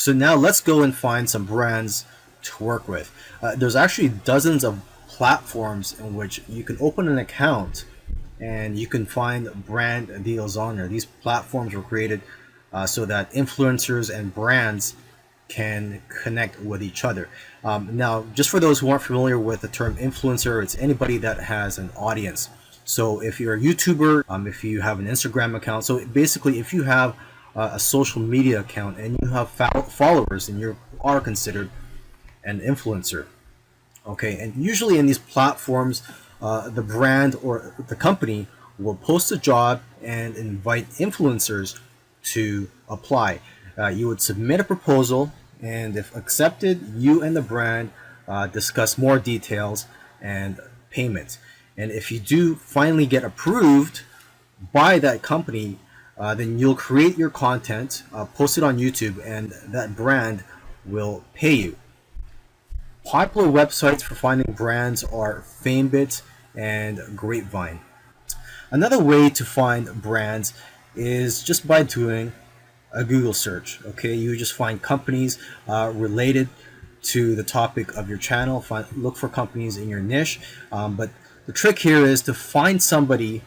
So now let's go and find some brands to work with. There's actually dozens of platforms in which you can open an account and you can find brand deals on there. These platforms were created so that influencers and brands can connect with each other. Now, just for those who aren't familiar with the term influencer, it's anybody that has an audience. So if you're a YouTuber, if you have an Instagram account, so basically if you have a social media account and you have followers, then you are considered an influencer. Okay, and usually in these platforms, the brand or the company will post a job and invite influencers to apply. You would submit a proposal, and if accepted, you and the brand discuss more details and payment. And if you do finally get approved by that company, then you'll create your content, post it on YouTube, and that brand will pay you. Popular websites for finding brands are FameBit and Grapevine. Another way to find brands is just by doing a Google search. Okay, you just find companies related to the topic of your channel. Look for companies in your niche, but the trick here is to find somebody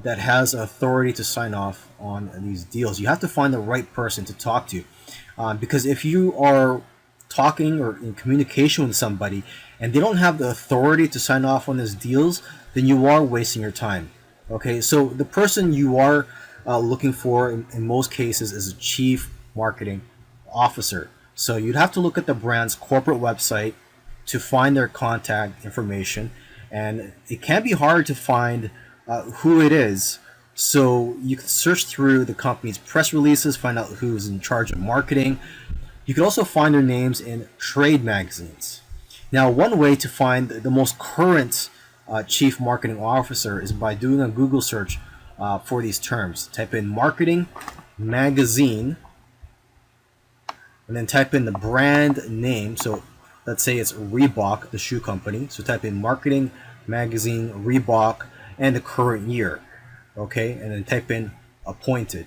that has authority to sign off on these deals. You have to find the right person to talk to, because if you are talking or in communication with somebody and they don't have the authority to sign off on these deals, then you are wasting your time. Okay, so the person you are looking for in most cases is a chief marketing officer. So you'd have to look at the brand's corporate website to find their contact information, and it can be hard to find who it is. So you can search through the company's press releases, find out who's in charge of marketing. You can also find their names in trade magazines. Now, one way to find the most current chief marketing officer is by doing a Google search for these terms. Type in marketing magazine and then type in the brand name. So let's say it's Reebok, the shoe company. So type in marketing magazine Reebok and the current year. Okay, and then type in appointed.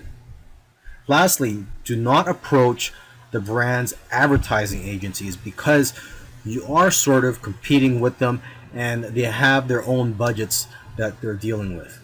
Lastly, do not approach the brand's advertising agencies because you are sort of competing with them and they have their own budgets that they're dealing with.